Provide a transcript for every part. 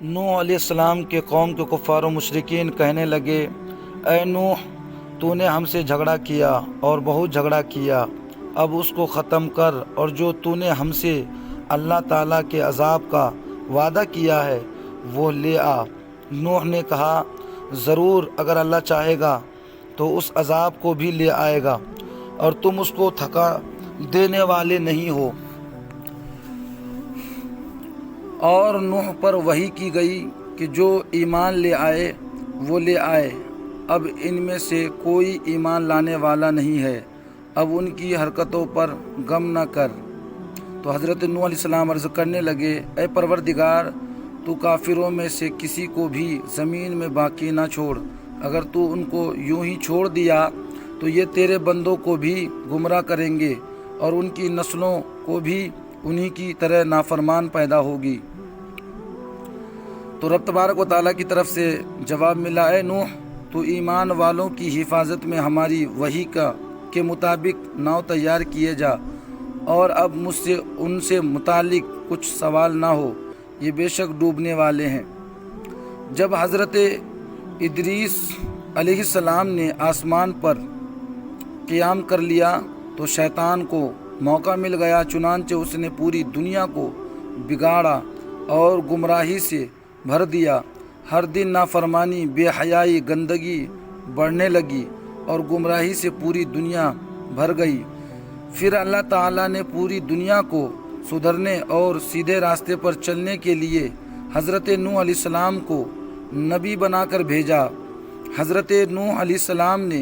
نوح علیہ السلام کے قوم کے کفار و مشرکین کہنے لگے، اے نوح، تو نے ہم سے جھگڑا کیا اور بہت جھگڑا کیا، اب اس کو ختم کر، اور جو تو نے ہم سے اللہ تعالیٰ کے عذاب کا وعدہ کیا ہے وہ لے آ۔ نوح نے کہا، ضرور، اگر اللہ چاہے گا تو اس عذاب کو بھی لے آئے گا، اور تم اس کو تھکا دینے والے نہیں ہو۔ اور نوح پر وحی کی گئی کہ جو ایمان لے آئے وہ لے آئے، اب ان میں سے کوئی ایمان لانے والا نہیں ہے، اب ان کی حرکتوں پر غم نہ کر۔ تو حضرت نوح علیہ السلام عرض کرنے لگے، اے پروردگار، تو کافروں میں سے کسی کو بھی زمین میں باقی نہ چھوڑ، اگر تو ان کو یوں ہی چھوڑ دیا تو یہ تیرے بندوں کو بھی گمراہ کریں گے، اور ان کی نسلوں کو بھی انہی کی طرح نافرمان پیدا ہوگی۔ تو رب تبارک و تعالیٰ کی طرف سے جواب ملا، اے نوح، تو ایمان والوں کی حفاظت میں ہماری وحی کے مطابق ناؤ تیار کیے جا، اور اب مجھ سے ان سے متعلق کچھ سوال نہ ہو، یہ بے شک ڈوبنے والے ہیں۔ جب حضرت ادریس علیہ السلام نے آسمان پر قیام کر لیا تو شیطان کو موقع مل گیا، چنانچہ اس نے پوری دنیا کو بگاڑا اور گمراہی سے بھر دیا۔ ہر دن نافرمانی، بے حیائی، گندگی بڑھنے لگی اور گمراہی سے پوری دنیا بھر گئی۔ پھر اللہ تعالیٰ نے پوری دنیا کو سدھرنے اور سیدھے راستے پر چلنے کے لیے حضرت نوح علیہ السلام کو نبی بنا کر بھیجا۔ حضرت نوح علیہ السلام نے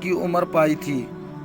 کی عمر پائی تھی،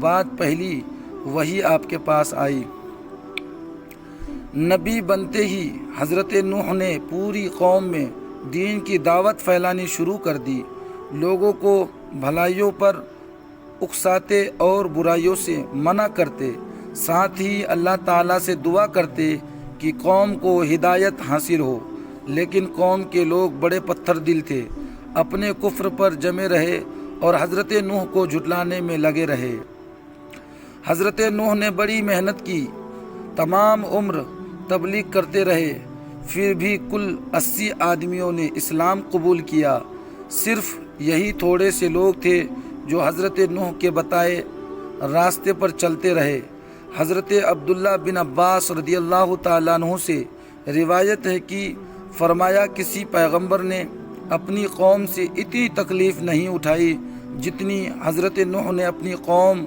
بعد پہلی وحی آپ کے پاس آئی۔ نبی بنتے ہی حضرت نوح نے پوری قوم میں دین کی دعوت پھیلانی شروع کر دی، لوگوں کو بھلائیوں پر اکساتے اور برائیوں سے منع کرتے، ساتھ ہی اللہ تعالیٰ سے دعا کرتے کہ قوم کو ہدایت حاصل ہو۔ لیکن قوم کے لوگ بڑے پتھر دل تھے، اپنے کفر پر جمے رہے اور حضرت نوح کو جھٹلانے میں لگے رہے۔ حضرت نوح نے بڑی محنت کی، تمام عمر تبلیغ کرتے رہے، پھر بھی کل 80 آدمیوں نے اسلام قبول کیا۔ صرف یہی تھوڑے سے لوگ تھے جو حضرت نوح کے بتائے راستے پر چلتے رہے۔ حضرت عبداللہ بن عباس رضی اللہ تعالیٰ عنہ سے روایت ہے کہ فرمایا، کسی پیغمبر نے اپنی قوم سے اتنی تکلیف نہیں اٹھائی جتنی حضرت نوح نے اپنی قوم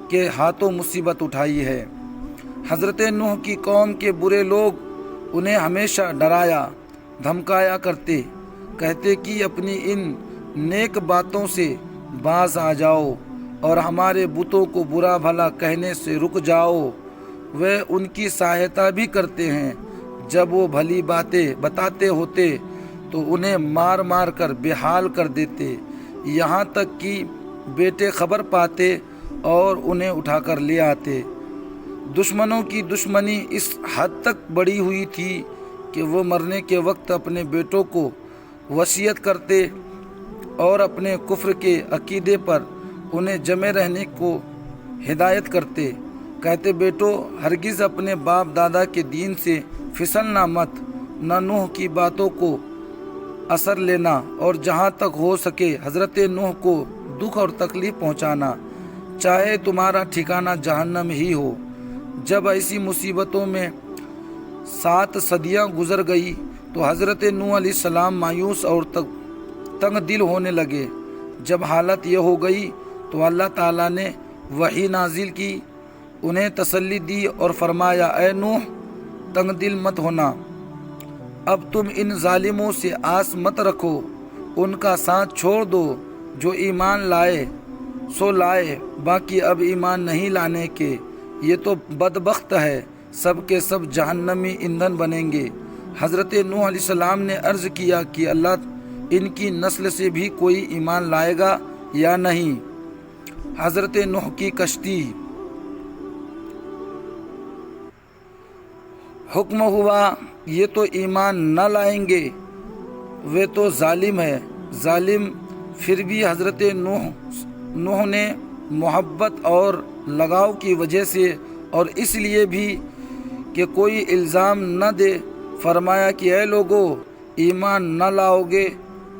کے ہاتھوں مصیبت اٹھائی ہے۔ حضرت نوح کی قوم کے برے لوگ انہیں ہمیشہ ڈرایا دھمکایا کرتے، کہتے کہ اپنی ان نیک باتوں سے باز آ جاؤ اور ہمارے بتوں کو برا بھلا کہنے سے رک جاؤ۔ وہ ان کی سہایتا بھی کرتے ہیں، جب وہ بھلی باتیں بتاتے ہوتے تو انہیں مار مار کر بے حال کر دیتے، یہاں تک کہ بیٹے خبر پاتے اور انہیں اٹھا کر لے آتے۔ دشمنوں کی دشمنی اس حد تک بڑھی ہوئی تھی کہ وہ مرنے کے وقت اپنے بیٹوں کو وصیت کرتے اور اپنے کفر کے عقیدے پر انہیں جمے رہنے کو ہدایت کرتے، کہتے، بیٹو، ہرگز اپنے باپ دادا کے دین سے پھسلنا مت، نہ نوح کی باتوں کو اثر لینا، اور جہاں تک ہو سکے حضرت نوح کو دکھ اور تکلیف پہنچانا، چاہے تمہارا ٹھکانہ جہنم ہی ہو۔ جب ایسی مصیبتوں میں 7 صدیاں گزر گئی تو حضرت نوح علیہ السلام مایوس اور تنگ دل ہونے لگے۔ جب حالت یہ ہو گئی تو اللہ تعالیٰ نے وحی نازل کی، انہیں تسلی دی اور فرمایا، اے نوح، تنگ دل مت ہونا، اب تم ان ظالموں سے آس مت رکھو، ان کا ساتھ چھوڑ دو، جو ایمان لائے سو لائے، باقی اب ایمان نہیں لانے کے یہ تو بدبخت ہے، سب کے سب جہنمی ایندھن بنیں گے۔ حضرت نوح علیہ السلام نے عرض کیا کہ اللہ، ان کی نسل سے بھی کوئی ایمان لائے گا یا نہیں؟ حضرت نوح کی کشتی۔ حکم ہوا، یہ تو ایمان نہ لائیں گے، وہ تو ظالم ہے۔ ظالم پھر بھی حضرت نوح نے محبت اور لگاؤ کی وجہ سے، اور اس لیے بھی کہ کوئی الزام نہ دے، فرمایا کہ اے لوگو، ایمان نہ لاؤگے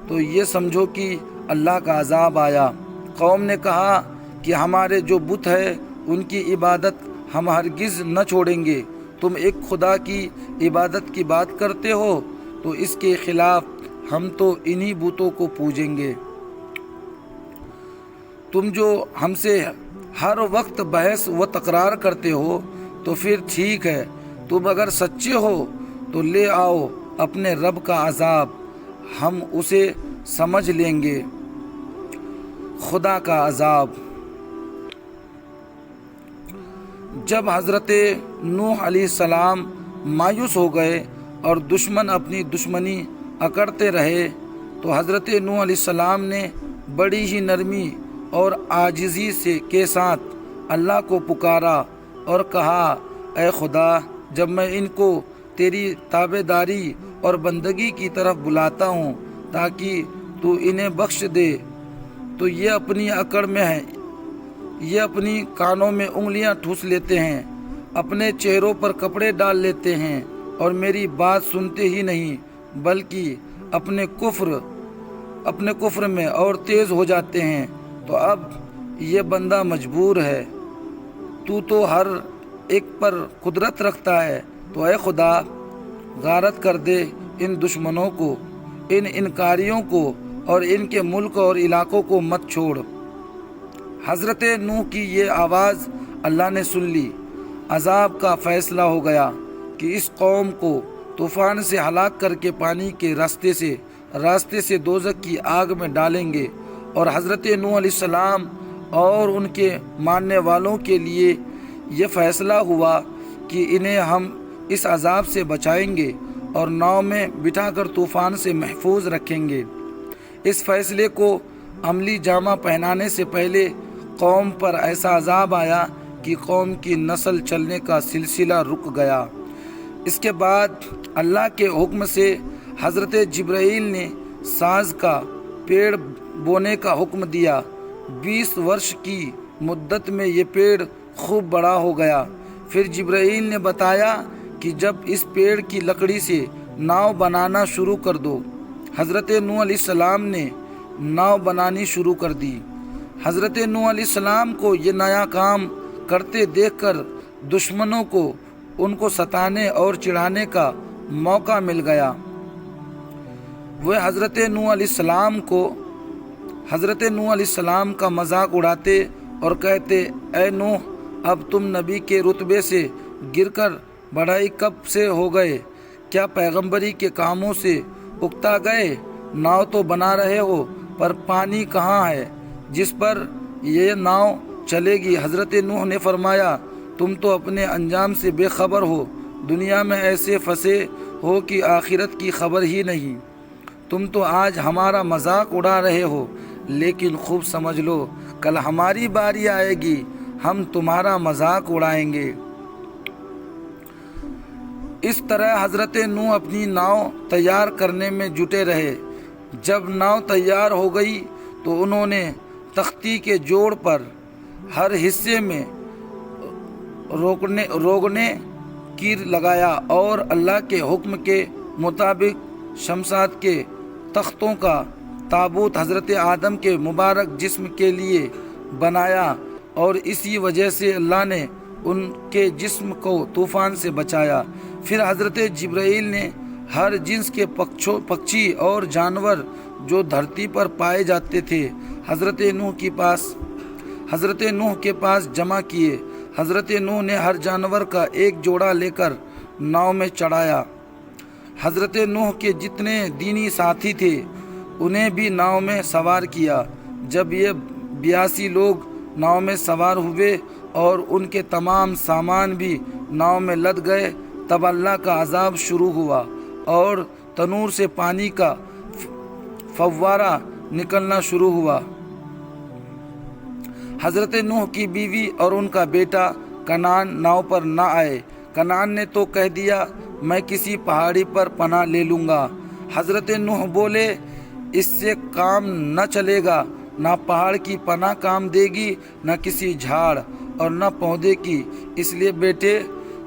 تو یہ سمجھو کہ اللہ کا عذاب آیا۔ قوم نے کہا کہ ہمارے جو بت ہے ان کی عبادت ہم ہرگز نہ چھوڑیں گے۔ تم ایک خدا کی عبادت کی بات کرتے ہو تو اس کے خلاف ہم تو انہی بتوں کو پوجیں گے۔ تم جو ہم سے ہر وقت بحث و تکرار کرتے ہو تو پھر ٹھیک ہے، تم اگر سچے ہو تو لے آؤ اپنے رب کا عذاب، ہم اسے سمجھ لیں گے۔ خدا کا عذاب۔ جب حضرت نوح علیہ السلام مایوس ہو گئے اور دشمن اپنی دشمنی اکڑتے رہے تو حضرت نوح علیہ السلام نے بڑی ہی نرمی اور عاجزی کے ساتھ اللہ کو پکارا اور کہا، اے خدا، جب میں ان کو تیری تابع داری اور بندگی کی طرف بلاتا ہوں تاکہ تو انہیں بخش دے تو یہ اپنی اکڑ میں ہیں، یہ اپنی کانوں میں انگلیاں ٹھوس لیتے ہیں، اپنے چہروں پر کپڑے ڈال لیتے ہیں اور میری بات سنتے ہی نہیں بلکہ اپنے کفر میں اور تیز ہو جاتے ہیں، تو اب یہ بندہ مجبور ہے، تو ہر ایک پر قدرت رکھتا ہے، تو اے خدا غارت کر دے ان دشمنوں کو، ان انکاریوں کو، اور ان کے ملک اور علاقوں کو مت چھوڑ۔ حضرت نوح کی یہ آواز اللہ نے سن لی۔ عذاب کا فیصلہ ہو گیا کہ اس قوم کو طوفان سے ہلاک کر کے پانی کے راستے سے دوزخ کی آگ میں ڈالیں گے، اور حضرت نوح علیہ السلام اور ان کے ماننے والوں کے لیے یہ فیصلہ ہوا کہ انہیں ہم اس عذاب سے بچائیں گے اور ناؤ میں بٹھا کر طوفان سے محفوظ رکھیں گے۔ اس فیصلے کو عملی جامہ پہنانے سے پہلے قوم پر ایسا عذاب آیا کہ قوم کی نسل چلنے کا سلسلہ رک گیا۔ اس کے بعد اللہ کے حکم سے حضرت جبرائیل نے ساز کا پیڑ بونے کا حکم دیا۔ 20 ورش کی مدت میں یہ پیڑ خوب بڑا ہو گیا۔ پھر جبرائیل نے بتایا کہ جب اس پیڑ کی لکڑی سے ناؤ بنانا شروع کر دو۔ حضرت نوح علیہ السلام نے ناؤ بنانی شروع کر دی۔ حضرت نوح علیہ السلام کو یہ نیا کام کرتے دیکھ کر دشمنوں کو ان کو ستانے اور چڑھانے کا موقع مل گیا۔ وہ حضرت نوح علیہ السلام کا مذاق اڑاتے اور کہتے، اے نوح، اب تم نبی کے رتبے سے گر کر بڑھائی کب سے ہو گئے؟ کیا پیغمبری کے کاموں سے اکتا گئے؟ ناؤ تو بنا رہے ہو پر پانی کہاں ہے جس پر یہ ناؤ چلے گی؟ حضرت نوح نے فرمایا، تم تو اپنے انجام سے بے خبر ہو، دنیا میں ایسے پھنسے ہو کہ آخرت کی خبر ہی نہیں۔ تم تو آج ہمارا مذاق اڑا رہے ہو، لیکن خوب سمجھ لو کل ہماری باری آئے گی، ہم تمہارا مذاق اڑائیں گے۔ اس طرح حضرت نوح اپنی ناؤ تیار کرنے میں جٹے رہے۔ جب ناؤ تیار ہو گئی تو انہوں نے تختی کے جوڑ پر ہر حصے میں روغنے کیر لگایا اور اللہ کے حکم کے مطابق شمشاد کے تختوں کا تابوت حضرت آدم کے مبارک جسم کے لیے بنایا، اور اسی وجہ سے اللہ نے ان کے جسم کو طوفان سے بچایا۔ پھر حضرت جبرائیل نے ہر جنس کے پکچھی اور جانور جو دھرتی پر پائے جاتے تھے حضرت نوح کے پاس جمع کیے۔ حضرت نوح نے ہر جانور کا ایک جوڑا لے کر ناؤ میں چڑھایا۔ حضرت نوح کے جتنے دینی ساتھی تھے انہیں بھی ناؤ میں سوار کیا۔ جب یہ 82 لوگ ناؤ میں سوار ہوئے اور ان کے تمام سامان بھی ناؤ میں لد گئے، تب اللہ کا عذاب شروع ہوا اور تنور سے پانی کا فوارہ نکلنا شروع ہوا۔ حضرت نوح کی بیوی اور ان کا بیٹا کنعان ناؤ پر نہ آئے۔ کنعان نے تو کہہ دیا، میں کسی پہاڑی پر پناہ لے لوں گا۔ حضرت نوح بولے، اس سے کام نہ چلے گا، نہ پہاڑ کی پناہ کام دے گی، نہ کسی جھاڑ اور نہ پودے کی، اس لیے بیٹے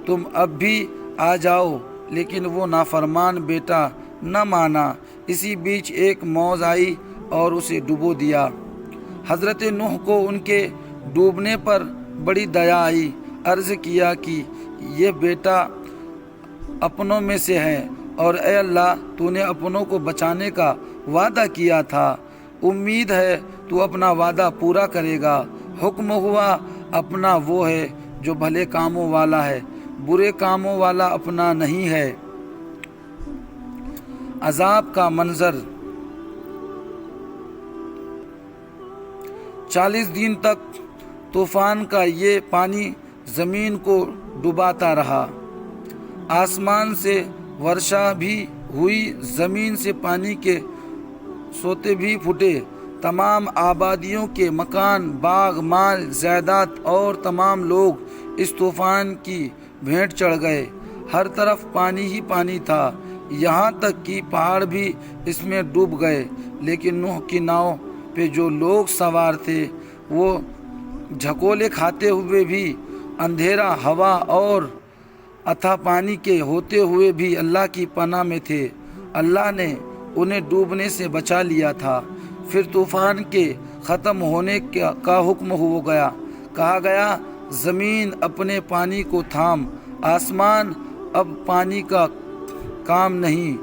تم اب بھی آ جاؤ، لیکن وہ نافرمان بیٹا نہ مانا۔ اسی بیچ ایک موج آئی اور اسے ڈبو دیا۔ حضرت نوح کو ان کے ڈوبنے پر بڑی دیا آئی۔ عرض کیا کہ یہ بیٹا اپنوں میں سے ہے، اور اے اللہ، تو نے اپنوں کو بچانے کا وعدہ کیا تھا، امید ہے تو اپنا وعدہ پورا کرے گا۔ حکم ہوا، اپنا وہ ہے جو بھلے کاموں والا ہے، برے کاموں والا اپنا نہیں ہے۔ عذاب کا منظر۔ 40 دن تک طوفان کا یہ پانی زمین کو ڈباتا رہا۔ آسمان سے ورشا بھی ہوئی، زمین سے پانی کے سوتے بھی پھوٹے۔ تمام آبادیوں کے مکان، باغ، مال، جائیداد اور تمام لوگ اس طوفان کی بھیٹ چڑھ گئے۔ ہر طرف پانی ہی پانی تھا، یہاں تک کہ پہاڑ بھی اس میں ڈوب گئے۔ لیکن نوح کی ناؤ پہ جو لوگ سوار تھے وہ جھکولے کھاتے ہوئے بھی، اندھیرا، ہوا اور اتھا پانی کے ہوتے ہوئے بھی اللہ کی پناہ میں تھے۔ اللہ نے انہیں ڈوبنے سے بچا لیا تھا۔ پھر طوفان کے ختم ہونے کا حکم ہو گیا۔ کہا گیا، زمین اپنے پانی کو تھام، آسمان اب پانی کا کام نہیں۔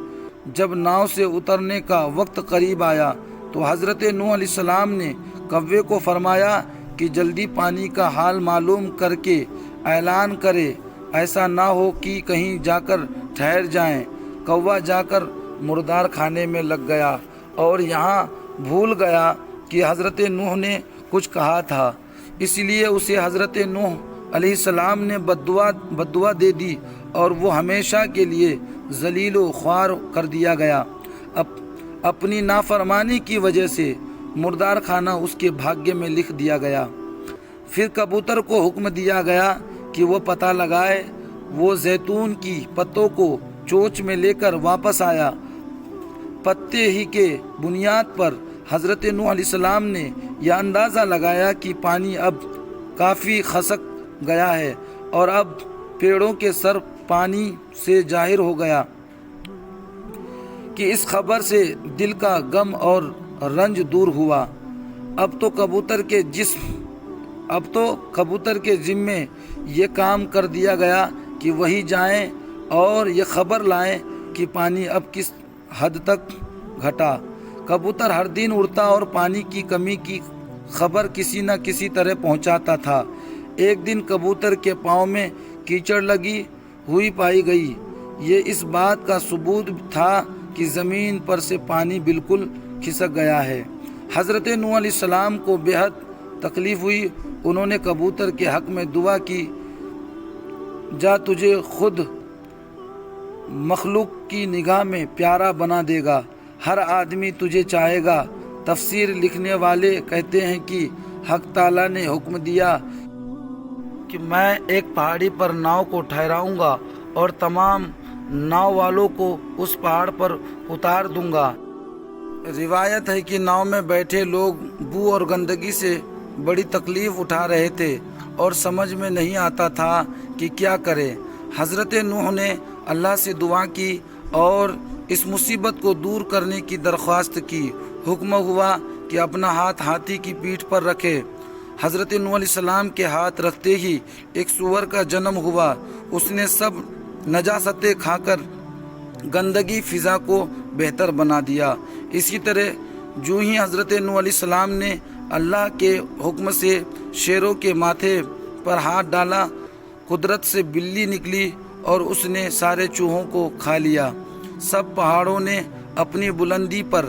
جب ناؤ سے اترنے کا وقت قریب آیا تو حضرت نوح علیہ السلام نے کوے کو فرمایا کہ جلدی پانی کا حال معلوم کر کے اعلان کرے، ایسا نہ ہو کہ کہیں جا کر ٹھہر جائیں۔ کوا جا کر مردار کھانے میں لگ گیا اور یہاں بھول گیا کہ حضرت نوح نے کچھ کہا تھا، اس لیے اسے حضرت نوح علیہ السلام نے بددعا دے دی اور وہ ہمیشہ کے لیے ذلیل و خوار کر دیا گیا۔ اپنی نافرمانی کی وجہ سے مردار کھانا اس کے بھاگیہ میں لکھ دیا گیا۔ پھر کبوتر کو حکم دیا گیا کہ وہ پتہ لگائے۔ وہ زیتون کی پتوں کو چونچ میں لے کر واپس آیا۔ پتے ہی کے بنیاد پر حضرت نوح علیہ السلام نے یہ اندازہ لگایا کہ پانی اب کافی خسک گیا ہے اور اب پیڑوں کے سر پانی سے ظاہر ہو گیا کہ اس خبر سے دل کا غم اور رنج دور ہوا۔ اب تو کبوتر کے ذمے یہ کام کر دیا گیا کہ وہی جائیں اور یہ خبر لائیں کہ پانی اب کس حد تک گھٹا۔ کبوتر ہر دن اڑتا اور پانی کی کمی کی خبر کسی نہ کسی طرح پہنچاتا تھا۔ ایک دن کبوتر کے پاؤں میں کیچڑ لگی ہوئی پائی گئی۔ یہ اس بات کا ثبوت تھا کہ زمین پر سے پانی بالکل کھسک گیا ہے۔ حضرت نوح علیہ السلام کو بے حد تکلیف ہوئی۔ انہوں نے کبوتر کے حق میں دعا کی، جا تجھے خود مخلوق کی نگاہ میں پیارا بنا دے گا، ہر آدمی تجھے چاہے گا۔ تفسیر لکھنے والے کہتے ہیں کہ حق تعالیٰ نے حکم دیا کہ میں ایک پہاڑی پر ناؤ کو ٹھہراؤں گا اور تمام ناؤ والوں کو اس پہاڑ پر اتار دوں گا۔ روایت ہے کہ ناؤ میں بیٹھے لوگ بو اور گندگی سے بڑی تکلیف اٹھا رہے تھے اور سمجھ میں نہیں آتا تھا کہ کیا کرے۔ حضرت نوح نے اللہ سے دعا کی اور اس مصیبت کو دور کرنے کی درخواست کی۔ حکم ہوا کہ اپنا ہاتھ ہاتھی کی پیٹھ پر رکھے۔ حضرت نوح علیہ السلام کے ہاتھ رکھتے ہی ایک سور کا جنم ہوا۔ اس نے سب نجاستیں کھا کر گندگی فضا کو بہتر بنا دیا۔ اسی طرح جو ہی حضرت نوح علیہ السلام نے اللہ کے حکم سے شیروں کے ماتھے پر ہاتھ ڈالا، قدرت سے بلی نکلی اور اس نے سارے چوہوں کو کھا لیا۔ سب پہاڑوں نے اپنی بلندی پر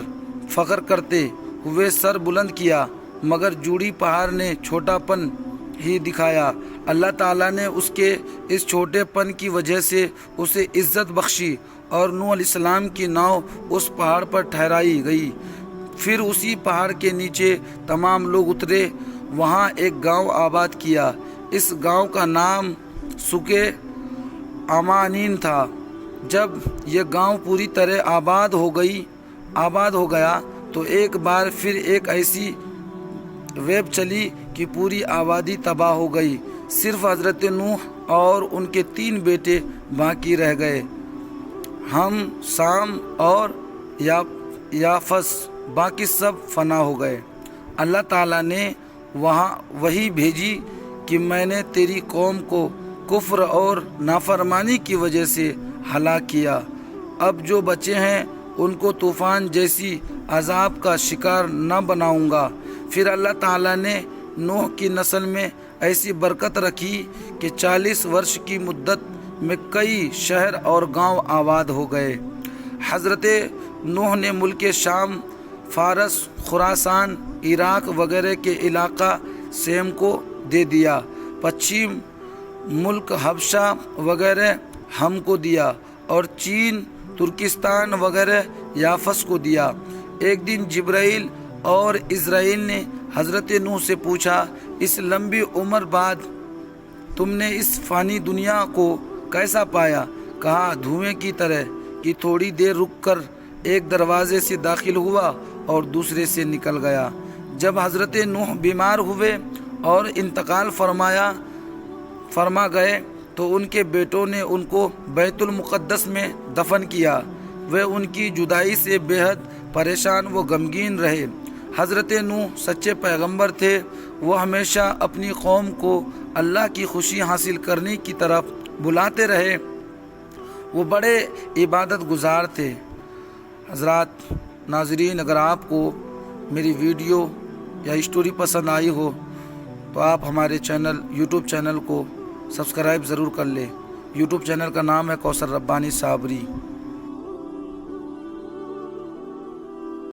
فخر کرتے ہوئے سر بلند کیا، مگر جوڑی پہاڑ نے چھوٹا پن ہی دکھایا۔ اللہ تعالیٰ نے اس کے اس چھوٹے پن کی وجہ سے اسے عزت بخشی اور نوح علیہ السلام کی ناؤ اس پہاڑ پر ٹھہرائی گئی۔ پھر اسی پہاڑ کے نیچے تمام لوگ اترے، وہاں ایک گاؤں آباد کیا۔ اس گاؤں کا نام سکے امانین تھا۔ جب یہ گاؤں پوری طرح آباد ہو گیا تو ایک بار پھر ایک ایسی ویب چلی کہ پوری آبادی تباہ ہو گئی۔ صرف حضرت نوح اور ان کے 3 بیٹے باقی رہ گئے، ہم، سام اور یافس، باقی سب فنا ہو گئے۔ اللہ تعالیٰ نے وہاں وحی بھیجی کہ میں نے تیری قوم کو کفر اور نافرمانی کی وجہ سے ہلاک کیا، اب جو بچے ہیں ان کو طوفان جیسی عذاب کا شکار نہ بناؤں گا۔ پھر اللہ تعالیٰ نے نوح کی نسل میں ایسی برکت رکھی کہ 40 برس کی مدت میں کئی شہر اور گاؤں آباد ہو گئے۔ حضرت نوح نے ملک شام، فارس، خراسان، عراق وغیرہ کے علاقہ سیم کو دے دیا، پچھم ملک حبشہ وغیرہ ہم کو دیا، اور چین، ترکستان وغیرہ یافس کو دیا۔ ایک دن جبرائیل اور اسرائیل نے حضرت نوح سے پوچھا، اس لمبی عمر بعد تم نے اس فانی دنیا کو کیسا پایا؟ کہا، دھوئیں کی طرح کہ تھوڑی دیر رک کر ایک دروازے سے داخل ہوا اور دوسرے سے نکل گیا۔ جب حضرت نوح بیمار ہوئے اور انتقال فرما گئے تو ان کے بیٹوں نے ان کو بیت المقدس میں دفن کیا۔ وہ ان کی جدائی سے بے حد پریشان و غمگین رہے۔ حضرت نوح سچے پیغمبر تھے، وہ ہمیشہ اپنی قوم کو اللہ کی خوشی حاصل کرنے کی طرف بلاتے رہے، وہ بڑے عبادت گزار تھے۔ حضرات ناظرین، اگر آپ کو میری ویڈیو یا اسٹوری پسند آئی ہو تو آپ ہمارے یوٹیوب چینل کو سبسکرائب ضرور کر لیں۔ یوٹیوب چینل کا نام ہے کوثر ربانی صابری۔